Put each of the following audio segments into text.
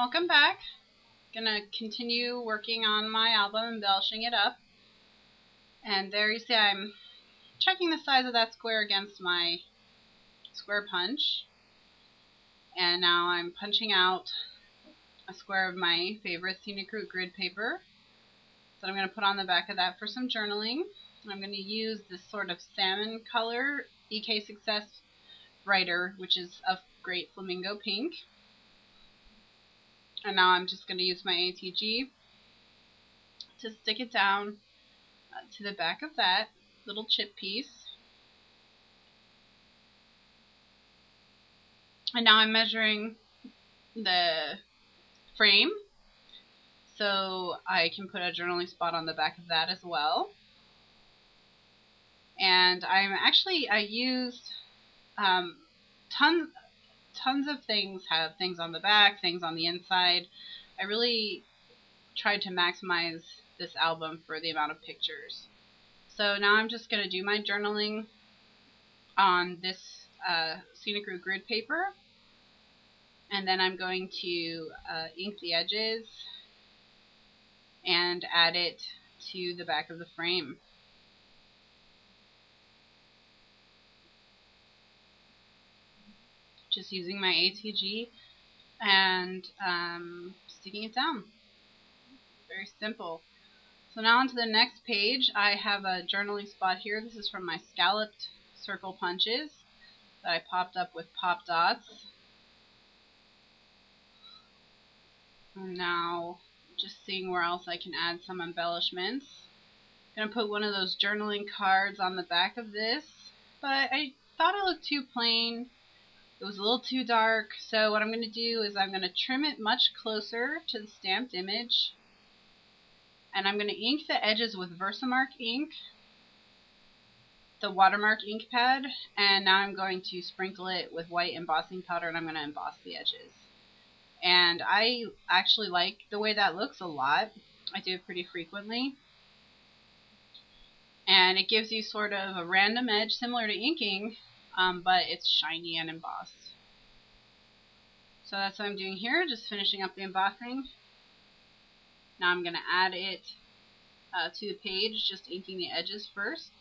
welcome back. Gonna continue working on my album, embellishing it up. And there you see I'm checking the size of that square against my square punch. And now I'm punching out a square of my favorite scenic route grid paper that I'm going to put on the back of that for some journaling. I'm going to use this sort of salmon color EK Success Writer, which is a great flamingo pink. And now I'm just going to use my ATG to stick it down to the back of that little chip piece. And now I'm measuring the frame so I can put a journaling spot on the back of that as well. And I used tons of things have things on the back, things on the inside. I really tried to maximize this album for the amount of pictures. So now I'm just going to do my journaling on this scenic route grid paper. And then I'm going to ink the edges and add it to the back of the frame. Just using my ATG and sticking it down. Very simple. So now onto the next page. I have a journaling spot here. This is from my scalloped circle punches that I popped up with pop dots. And now just seeing where else I can add some embellishments. I'm going to put one of those journaling cards on the back of this, but I thought it looked too plain. It was a little too dark, so what I'm going to do is I'm going to trim it much closer to the stamped image. And I'm going to ink the edges with Versamark ink, the watermark ink pad, and now I'm going to sprinkle it with white embossing powder and I'm going to emboss the edges. And I actually like the way that looks a lot. I do it pretty frequently. And it gives you sort of a random edge similar to inking, but it's shiny and embossed. So that's what I'm doing here, just finishing up the embossing. Now I'm going to add it to the page, just inking the edges first.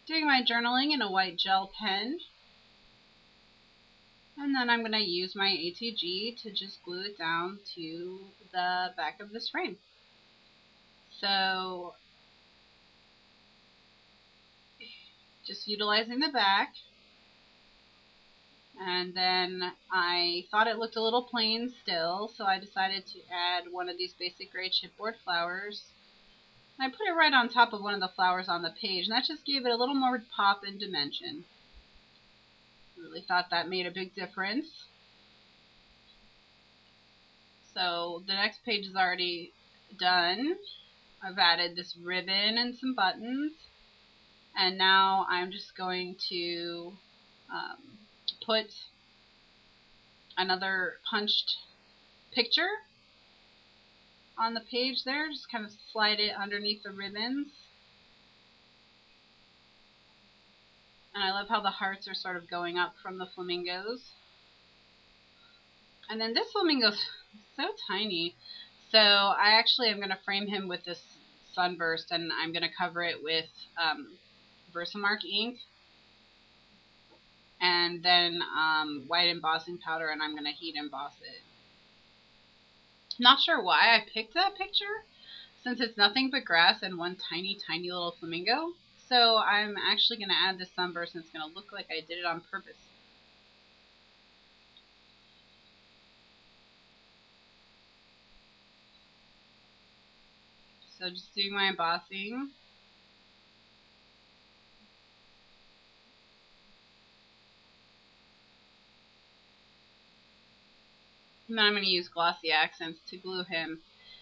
Doing my journaling in a white gel pen. And then I'm going to use my ATG to just glue it down to the back of this frame. So, just utilizing the back. And then I thought it looked a little plain still, so I decided to add one of these basic gray chipboard flowers. And I put it right on top of one of the flowers on the page, and that just gave it a little more pop and dimension. Really thought that made a big difference. So the next page is already done. I've added this ribbon and some buttons, and now I'm just going to put another punched picture on the page there. Just kind of slide it underneath the ribbons. And I love how the hearts are sort of going up from the flamingos. And then this flamingo's so tiny. So I actually am going to frame him with this sunburst, and I'm going to cover it with Versamark ink. And then white embossing powder, and I'm going to heat emboss it. Not sure why I picked that picture, since it's nothing but grass and one tiny, tiny little flamingo. So I'm actually going to add this sunburst, and it's going to look like I did it on purpose. So just doing my embossing. And then I'm going to use glossy accents to glue him.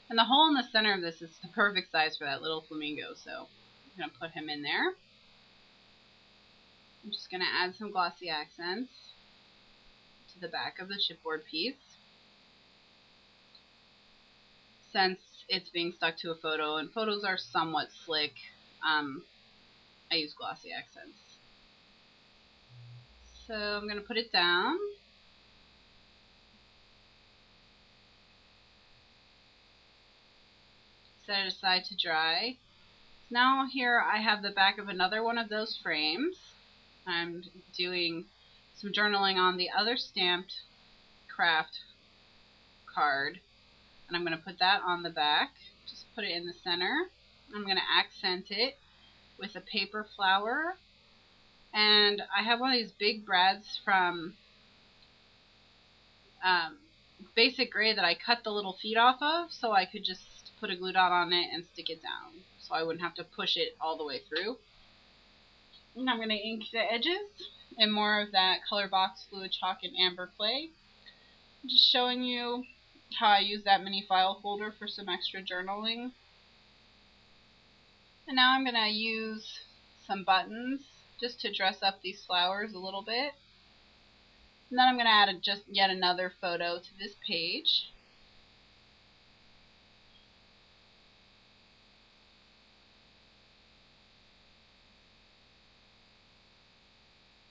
And the hole in the center of this is the perfect size for that little flamingo, so I'm going to put him in there. I'm just going to add some glossy accents to the back of the chipboard piece. Since it's being stuck to a photo, and photos are somewhat slick, I use glossy accents. So I'm going to put it down. set it aside to dry. Now here I have the back of another one of those frames. I'm doing some journaling on the other stamped craft card, and I'm going to put that on the back. Just put it in the center. I'm going to accent it with a paper flower, and I have one of these big brads from Basic Gray that I cut the little feet off of, so I could just put a glue dot on it and stick it down, so I wouldn't have to push it all the way through. And I'm going to ink the edges in more of that Color Box Fluid Chalk and Amber Clay. I'm just showing you how I use that mini file folder for some extra journaling. And now I'm going to use some buttons just to dress up these flowers a little bit. And then I'm going to add just yet another photo to this page.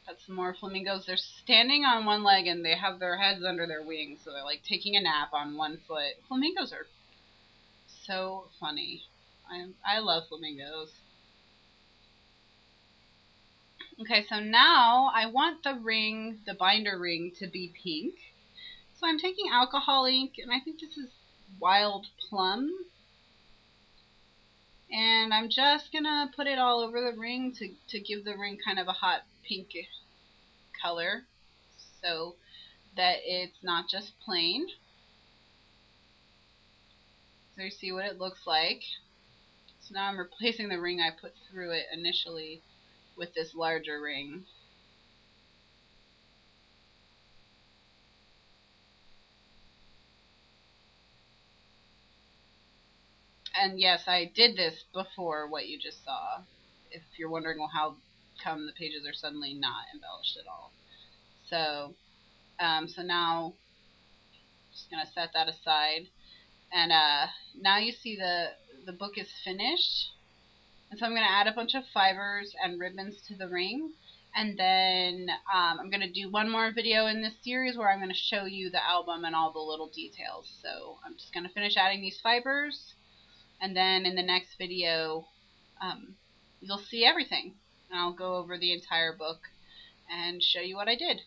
Got some more flamingos. They're standing on one leg and they have their heads under their wings, so they're like taking a nap on one foot. Flamingos are so funny. I love flamingos. Okay, so now I want the ring, the binder ring, to be pink. So I'm taking alcohol ink, and I think this is Wild Plum. And I'm just going to put it all over the ring to give the ring kind of a hot pink color, so that it's not just plain. So you see what it looks like. So now I'm replacing the ring I put through it initially with this larger ring. And yes, I did this before what you just saw. If you're wondering, well, how come the pages are suddenly not embellished at all. So, so now, just going to set that aside. And now you see the book is finished. And so I'm going to add a bunch of fibers and ribbons to the ring. And then I'm going to do one more video in this series where I'm going to show you the album and all the little details. So I'm just going to finish adding these fibers. And then in the next video, you'll see everything. And I'll go over the entire book and show you what I did.